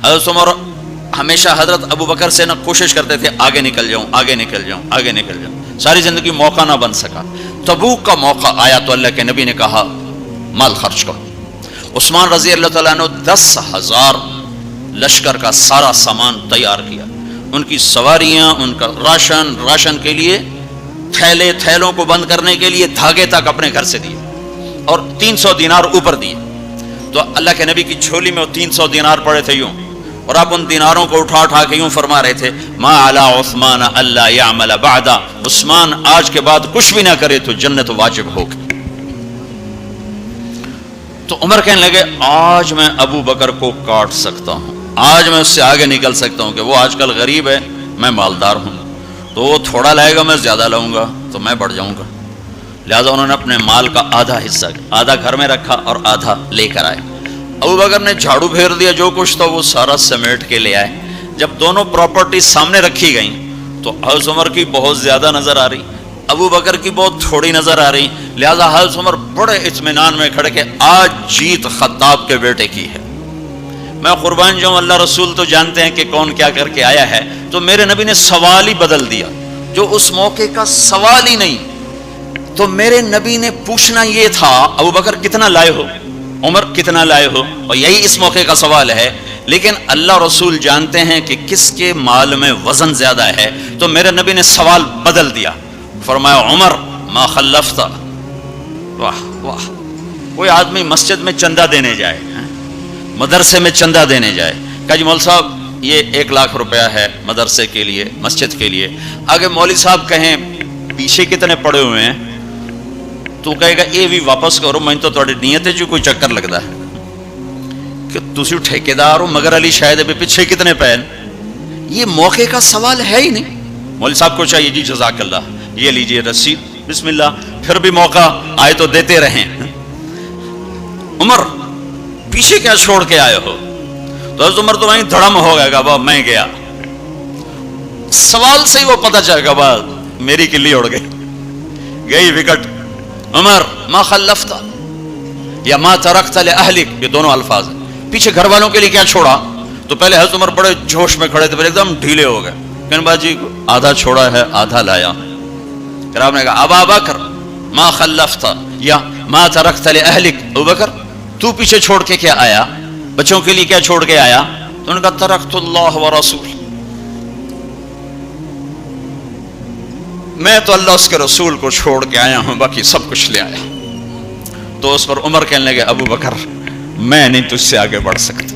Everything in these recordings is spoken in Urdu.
حضرت عمر ہمیشہ حضرت ابو بکر سے نہ کوشش کرتے تھے آگے نکل جاؤں آگے نکل جاؤں آگے نکل جاؤں، ساری زندگی موقع نہ بن سکا۔ تبوک کا موقع آیا تو اللہ کے نبی نے کہا مال خرچ کرو۔ عثمان رضی اللہ تعالیٰ عنہ 10,000 لشکر کا سارا سامان تیار کیا، ان کی سواریاں، ان کا راشن کے لیے تھیلوں کو بند کرنے کے لیے دھاگے تک اپنے گھر سے دیے، اور 300 دینار اوپر دیے۔ تو اللہ کے نبی کی جھولی میں وہ 300 دینار پڑے تھے یوں، اور آپ ان دیناروں کو اٹھا کے یوں فرما رہے تھے ما علی عثمان اللہ یعمل بعد، عثمان آج کے بعد کچھ بھی نہ کرے تو جنت واجب ہوگی۔ تو عمر کہنے لگے آج میں ابو بکر کو کاٹ سکتا ہوں، آج میں اس سے آگے نکل سکتا ہوں کہ وہ آج کل غریب ہے، میں مالدار ہوں، تو وہ تھوڑا لائے گا میں زیادہ لاؤں گا تو میں بڑھ جاؤں گا۔ لہٰذا انہوں نے اپنے مال کا آدھا حصہ، آدھا گھر میں رکھا اور آدھا لے کر آئے۔ ابو بکر نے جھاڑو پھیر دیا، جو کچھ تھا وہ سارا سمیٹ کے لے آئے۔ جب دونوں پراپرٹی سامنے رکھی گئیں تو حضرت عمر کی بہت زیادہ نظر آ رہی، ابو بکر کی بہت تھوڑی نظر آ رہی، لہذا حضرت عمر بڑے اطمینان میں کھڑے کہ آج جیت خطاب کے بیٹے کی ہے۔ میں قربان جاؤں، اللہ رسول تو جانتے ہیں کہ کون کیا کر کے آیا ہے، تو میرے نبی نے سوال ہی بدل دیا، جو اس موقع کا سوال ہی نہیں۔ تو میرے نبی نے پوچھنا یہ تھا ابو بکر کتنا لائے ہو، عمر کتنا لائے ہو، اور یہی اس موقع کا سوال ہے۔ لیکن اللہ رسول جانتے ہیں کہ کس کے مال میں وزن زیادہ ہے، تو میرے نبی نے سوال بدل دیا، فرمایا عمر ما خلفت۔ واہ واہ، کوئی آدمی مسجد میں چندہ دینے جائے، مدرسے میں چندہ دینے جائے، کہا جی مول صاحب یہ 1 لاکھ روپیہ ہے مدرسے کے لیے، مسجد کے لیے، آگے مولوی صاحب کہیں پیچھے کتنے پڑے ہوئے ہیں، تو کہے گا یہ بھی واپس کرو، میں تو تھوڑی نیت ہے جو کوئی چکر لگتا ہے کہ تسی ٹھیکیدار ہو، مگر علی شاید ابھی پیچھے کتنے پین، یہ موقع کا سوال ہے ہی نہیں۔ مولوی صاحب کو چاہیے جی جزاک اللہ، یہ لیجئے رسید، بسم اللہ، پھر بھی موقع آئے تو دیتے رہیں۔ عمر پیچھے کیا چھوڑ کے آئے ہو، تو حضرت عمر تو وہیں دھڑم ہو گیا گا، میں گیا، سوال سے ہی وہ پتہ چل گا، میری کلی اڑ گئی وکٹ۔ عمر ما خلفت یا ما ترکت لأہلک، یہ دونوں الفاظ ہیں، پیچھے گھر والوں کے لیے کیا چھوڑا۔ تو پہلے حضرت عمر بڑے جوش میں کھڑے تھے، پھر ایک دم ڈھیلے ہو گئے، کہنے باجی آدھا چھوڑا ہے آدھا لایا۔ پھر آپ نے کہا ابا بکر ما خلفت یا ما ترکت لأہلک، ابو بکر تو پیچھے چھوڑ کے کیا آیا، بچوں کے لیے کیا چھوڑ کے آیا؟ تو انہوں نے کہا ترکت اللہ ورسول، میں تو اللہ اس کے رسول کو چھوڑ کے آیا ہوں، باقی سب کچھ لے آیا۔ تو اس پر عمر کہنے لگے ابو بکر میں نہیں تجھ سے آگے بڑھ سکتا،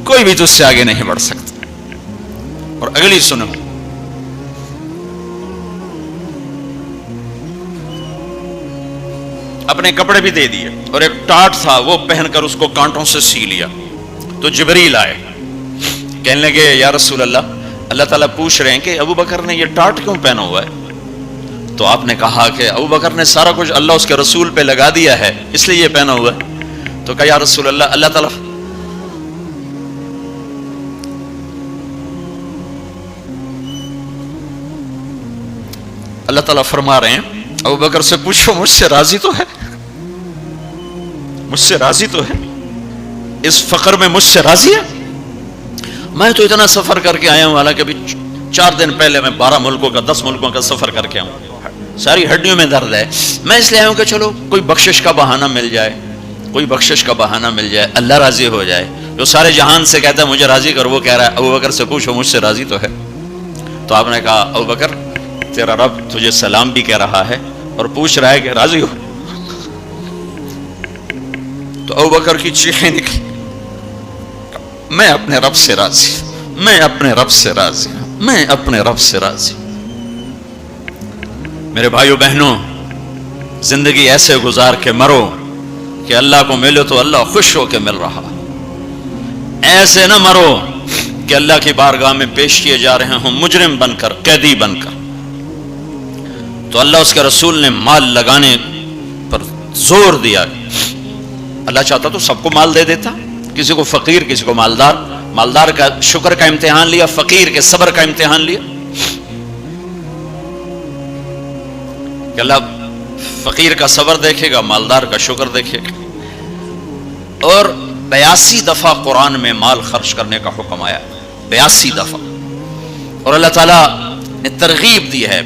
کوئی بھی تجھ سے آگے نہیں بڑھ سکتا۔ اور اگلی سنو، اپنے کپڑے بھی دے دیے اور ایک ٹاٹ تھا وہ پہن کر اس کو کانٹوں سے سی لیا۔ تو جبریل آئے، کہنے لگے یا رسول اللہ، اللہ تعالیٰ پوچھ رہے ہیں کہ ابو بکر نے یہ ٹاٹ کیوں پہنا ہوا ہے؟ تو آپ نے کہا کہ ابو بکر نے سارا کچھ اللہ اس کے رسول پہ لگا دیا ہے، اس لیے یہ پہنا ہوا ہے۔ تو کہا یا رسول اللہ، اللہ تعالیٰ فرما رہے ہیں ابو بکر سے پوچھو مجھ سے راضی تو ہے، مجھ سے راضی تو ہے، اس فقر میں مجھ سے راضی ہے؟ میں تو اتنا سفر کر کے آیا ہوں، حالانکہ ابھی 4 دن پہلے میں 12 ملکوں کا 10 ملکوں کا سفر کر کے آؤں، ساری ہڈیوں میں درد ہے، میں اس لیے آیا ہوں کہ چلو کوئی بخشش کا بہانہ مل جائے، کوئی بخشش کا بہانہ مل جائے، اللہ راضی ہو جائے۔ جو سارے جہان سے کہتا ہے مجھے راضی کر، وہ کہہ رہا ہے ابو بکر سے پوچھو مجھ سے راضی تو ہے۔ تو آپ نے کہا ابو بکر تیرا رب تجھے سلام بھی کہہ رہا ہے اور پوچھ رہا ہے کہ راضی ہو۔ تو ابو بکر کی چیخیں نکلی، میں اپنے رب سے راضی، میں اپنے رب سے راضی، میں اپنے رب سے راضی۔ میرے بھائیو بہنوں، زندگی ایسے گزار کے مرو کہ اللہ کو ملو تو اللہ خوش ہو کے مل رہا، ایسے نہ مرو کہ اللہ کی بارگاہ میں پیش کیے جا رہے ہوں مجرم بن کر، قیدی بن کر۔ تو اللہ اس کے رسول نے مال لگانے پر زور دیا، اللہ چاہتا تو سب کو مال دے دیتا، کسی کو فقیر کسی کو مالدار، مالدار کا شکر کا امتحان لیا، فقیر کے صبر کا امتحان لیا، کہ اللہ فقیر کا صبر دیکھے گا، مالدار کا شکر دیکھے گا۔ اور 82 دفعہ قرآن میں مال خرچ کرنے کا حکم آیا، 82 دفعہ. اور اللہ تعالیٰ نے ترغیب دی ہے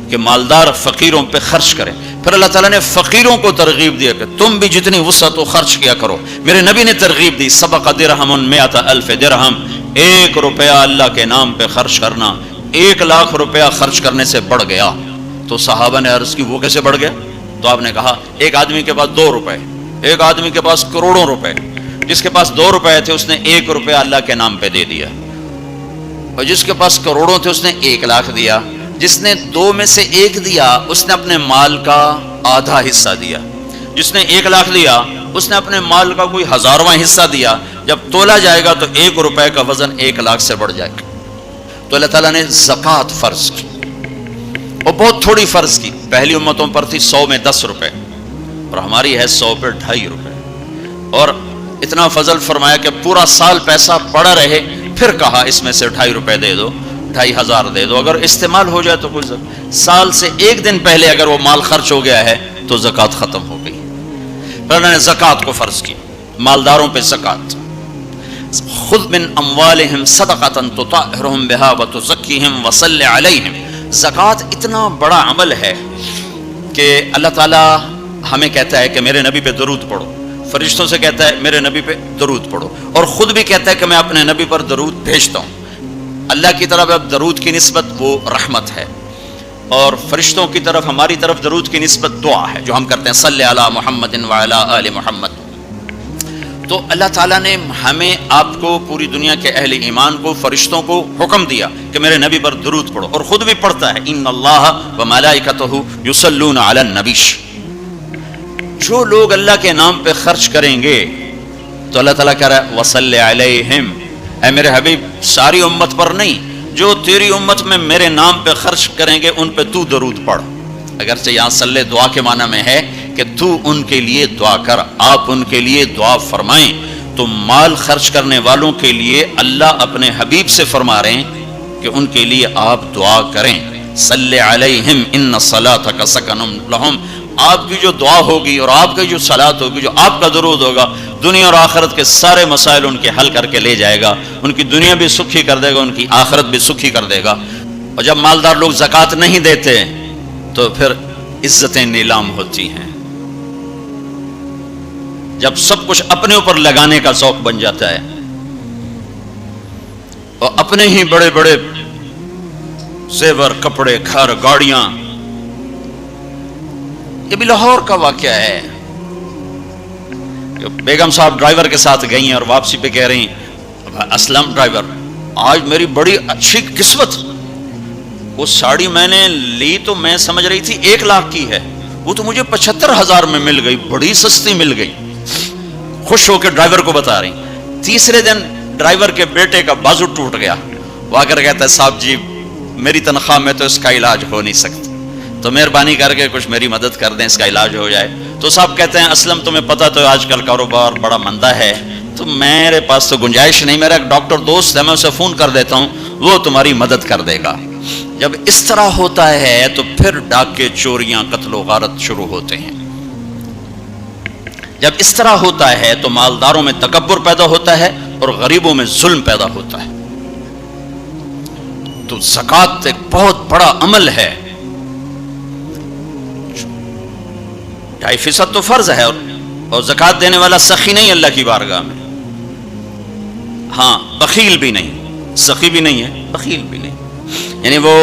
کہ مالدار فقیروں پہ خرچ کریں. پھر اللہ تعالیٰ نے فقیروں کو ترغیب دیا کہ تم بھی جتنی وسعت ہو خرچ کیا کرو. میرے نبی نے ترغیب دی، سبق درہم 100,000 درہم، 1 روپیہ اللہ کے نام پہ خرچ کرنا 1 لاکھ روپیہ خرچ کرنے سے بڑھ گیا. تو صحابہ نے عرض کی وہ کیسے بڑھ گیا؟ تو آپ نے کہا ایک آدمی کے پاس 2 روپے، ایک آدمی کے پاس کروڑوں روپے. جس کے پاس 2 روپے تھے اس نے 1 روپیہ اللہ کے نام پہ دے دیا، اور جس کے پاس کروڑوں تھے اس نے 1 لاکھ دیا. جس نے 2 میں سے 1 دیا اس نے اپنے مال کا آدھا حصہ دیا. جس نے 1 لاکھ دیا اس نے اپنے مال کا کوئی 1000واں حصہ دیا. جب تولا جائے گا تو 1 روپے کا وزن 1 لاکھ سے بڑھ جائے گا. تو اللہ تعالیٰ نے زکوٰۃ فرض کی، اور بہت تھوڑی فرض کی. پہلی امتوں پر تھی 100 میں 10 روپے، اور ہماری ہے 100 پہ 2.5 روپے. اور اتنا فضل فرمایا کہ پورا سال پیسہ پڑا رہے. پھر کہا اس میں سے 2.5 روپے دے دو، 2,500 دے دو. اگر استعمال ہو جائے تو کوئی سال سے 1 دن پہلے اگر وہ مال خرچ ہو گیا ہے تو زکوٰۃ ختم ہو گئی. پھر اللہ نے زکوٰۃ کو فرض کی، مالداروں پہ زکوٰۃ. خذ من اموالہم صدقۃ تطہرہم بہا وتزکیہم وصلی علیہم. زکوٰۃ اتنا بڑا عمل ہے کہ اللہ تعالیٰ ہمیں کہتا ہے کہ میرے نبی پہ درود پڑھو، فرشتوں سے کہتا ہے میرے نبی پہ درود پڑھو، اور خود بھی کہتا ہے کہ میں اپنے نبی پر درود بھیجتا ہوں. اللہ کی طرف اب درود کی نسبت وہ رحمت ہے، اور فرشتوں کی طرف ہماری طرف درود کی نسبت دعا ہے جو ہم کرتے ہیں، صلی علی محمد وعلی آل محمد. تو اللہ تعالیٰ نے ہمیں، آپ کو، پوری دنیا کے اہل ایمان کو، فرشتوں کو حکم دیا کہ میرے نبی پر درود پڑھو، اور خود بھی پڑھتا ہے، ان اللہ وملائکتہ یصلون علی النبی. جو لوگ اللہ کے نام پہ خرچ کریں گے تو اللہ تعالیٰ کہہ رہا ہے وصلی علیہم، اے میرے حبیب ساری امت پر نہیں، جو تیری امت میں میرے نام پہ خرچ کریں گے ان پہ تو درود پڑھ. اگرچہ یہاں صلی دعا کے معنی میں ہے کہ تو ان کے لیے دعا کر، آپ ان کے لیے دعا فرمائیں. تو مال خرچ کرنے والوں کے لیے اللہ اپنے حبیب سے فرما رہے ہیں کہ ان کے لیے آپ دعا کریں. صلی علیہم ان صلاتک سکن لہم. آپ کی جو دعا ہوگی اور آپ کی جو صلات ہوگی، جو آپ کا درود ہوگا، دنیا اور آخرت کے سارے مسائل ان کے حل کر کے لے جائے گا. ان کی دنیا بھی سکھی کر دے گا، ان کی آخرت بھی سکھی کر دے گا. اور جب مالدار لوگ زکوٰۃ نہیں دیتے تو پھر عزتیں نیلام ہوتی ہیں. جب سب کچھ اپنے اوپر لگانے کا ذوق بن جاتا ہے، اور اپنے ہی بڑے بڑے زیور، کپڑے، گھر، گاڑیاں. یہ بھی لاہور کا واقعہ ہے کہ بیگم صاحب ڈرائیور کے ساتھ گئی ہیں اور واپسی پہ کہہ رہی ہیں اسلم ڈرائیور آج میری بڑی اچھی قسمت، وہ ساڑی میں نے لی تو میں سمجھ رہی تھی 1 لاکھ کی ہے، وہ تو مجھے 75,000 میں مل گئی، بڑی سستی مل گئی. خوش ہو کے ڈرائیور کو بتا رہی. تیسرے دن ڈرائیور کے بیٹے کا بازو ٹوٹ گیا. وہ آ کر کہتا ہے صاحب جی میری تنخواہ میں تو اس کا علاج ہو نہیں سکتا، تو مہربانی کر کے کچھ میری مدد کر دیں، اس کا علاج ہو جائے. تو صاحب کہتے ہیں اسلم تمہیں پتہ تو آج کل کاروبار بڑا مندہ ہے، تو میرے پاس تو گنجائش نہیں، میرا ایک ڈاکٹر دوست ہے میں اسے فون کر دیتا ہوں، وہ تمہاری مدد کر دے گا. جب اس طرح ہوتا ہے تو پھر ڈاکے، چوریاں، قتل و غارت شروع ہوتے ہیں. جب اس طرح ہوتا ہے تو مالداروں میں تکبر پیدا ہوتا ہے اور غریبوں میں ظلم پیدا ہوتا ہے. تو زکوٰۃ ایک بہت بڑا عمل ہے. 2.5% تو فرض ہے، اور زکوٰۃ دینے والا سخی نہیں اللہ کی بارگاہ میں. ہاں بخیل بھی نہیں، سخی بھی نہیں ہے، بخیل بھی نہیں. یعنی وہ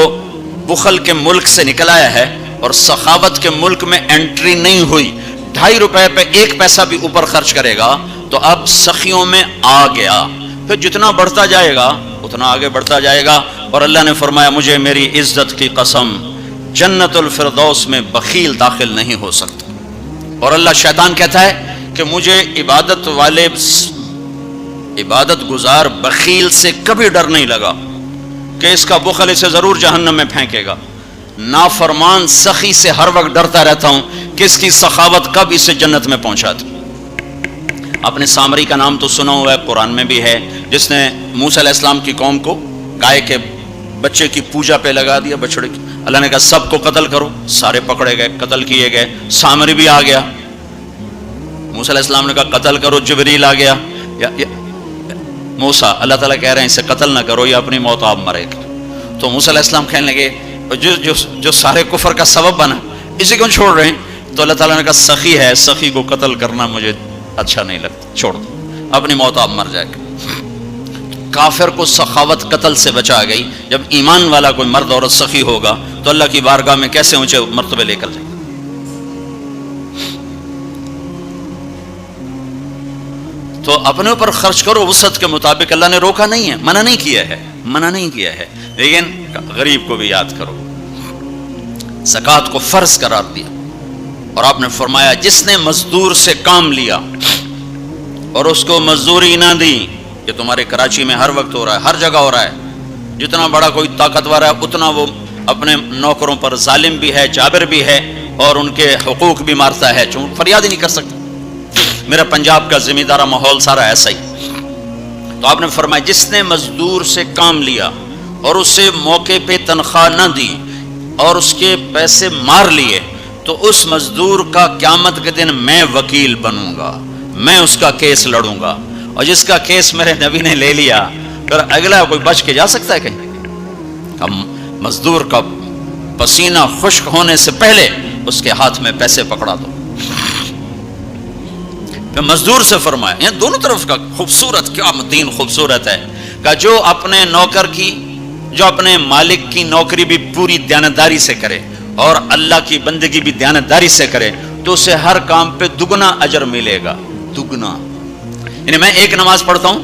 بخل کے ملک سے نکل آیا ہے اور سخاوت کے ملک میں انٹری نہیں ہوئی. 2.5 روپے پہ 1 پیسہ بھی اوپر خرچ کرے گا تو اب سخیوں میں آ گیا. پھر جتنا بڑھتا جائے گا اتنا آگے بڑھتا جائے گا. اور اللہ نے فرمایا مجھے میری عزت کی قسم جنت الفردوس میں بخیل داخل نہیں ہو سکتا. اور اللہ شیطان کہتا ہے کہ مجھے عبادت گزار بخیل سے کبھی ڈر نہیں لگا کہ اس کا بخل اسے ضرور جہنم میں پھینکے گا. نافرمان سخی سے ہر وقت ڈرتا رہتا ہوں کہ اس کی سخاوت کب اسے جنت میں پہنچاتی. آپ نے سامری کا نام تو سنا ہوا ہے، قرآن میں بھی ہے، جس نے موسیٰ علیہ السلام کی قوم کو گائے کے بچے کی پوجا پہ لگا دیا، بچڑے کی. اللہ نے کہا سب کو قتل کرو، سارے پکڑے گئے، قتل کیے گئے. سامری بھی آ گیا. موسیٰ علیہ السلام نے کہا قتل کرو، جبریل آ گیا، موسیٰ اللہ تعالیٰ کہہ رہے ہیں اسے قتل نہ کرو، یہ اپنی موت آپ مرے گا۔ تو موسیٰ علیہ السلام کہنے لگے جو سارے کفر کا سبب بنا اسی کو چھوڑ رہے ہیں؟ تو اللہ تعالیٰ نے کہا سخی ہے، سخی کو قتل کرنا مجھے اچھا نہیں لگتا، چھوڑ دو، اپنی موت آپ مر جائے گا۔ کافر کو سخاوت قتل سے بچا گئی، جب ایمان والا کوئی مرد عورت سخی ہوگا تو اللہ کی بارگاہ میں کیسے اونچے مرتبے لے کر جائے گا۔ تو اپنے اوپر خرچ کرو وسعت کے مطابق، اللہ نے روکا نہیں ہے، منع نہیں کیا ہے، منع نہیں کیا ہے، لیکن غریب کو بھی یاد کرو۔ زکوٰۃ کو فرض قرار دیا اور آپ نے فرمایا جس نے مزدور سے کام لیا اور اس کو مزدوری نہ دی، یہ تمہارے کراچی میں ہر وقت ہو رہا ہے، ہر جگہ ہو رہا ہے، جتنا بڑا کوئی طاقتور ہے اتنا وہ اپنے نوکروں پر ظالم بھی ہے، جابر بھی ہے، اور ان کے حقوق بھی مارتا ہے، چون فریاد ہی نہیں کر سکتا۔ میرا پنجاب کا زمیندارہ ماحول سارا ایسا ہی۔ تو آپ نے فرمایا جس نے مزدور سے کام لیا اور اسے موقع پہ تنخواہ نہ دی اور اس کے پیسے مار لیے، تو اس مزدور کا قیامت کے دن میں وکیل بنوں گا، میں اس کا کیس لڑوں گا، اور جس کا کیس میرے نبی نے لے لیا پھر اگلا کوئی بچ کے جا سکتا ہے کہیں؟ مزدور کا پسینہ خشک ہونے سے پہلے اس کے ہاتھ میں پیسے پکڑا دو۔ مزدور سے فرمایا، یہ دونوں طرف کا خوبصورت، کیا دین خوبصورت ہے، کہ جو اپنے نوکر کی، جو اپنے مالک کی نوکری بھی پوری دیانتداری سے کرے اور اللہ کی بندگی بھی دیانتداری سے کرے تو اسے ہر کام پہ دگنا اجر ملے گا، دگنا۔ یعنی میں ایک نماز پڑھتا ہوں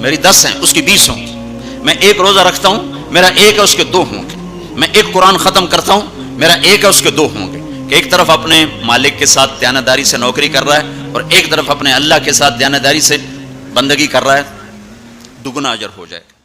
میری 10 ہیں، اس کی 20 ہوں گی، میں ایک روزہ رکھتا ہوں میرا 1 ہے اس کے 2 ہوں گے، میں ایک قرآن ختم کرتا ہوں میرا 1 ہے اس کے 2 ہوں گے، کہ ایک طرف اپنے مالک کے ساتھ دیانتداری سے نوکری کر رہا ہے اور ایک طرف اپنے اللہ کے ساتھ دیانتداری سے بندگی کر رہا ہے، دگنا اجر ہو جائے گا۔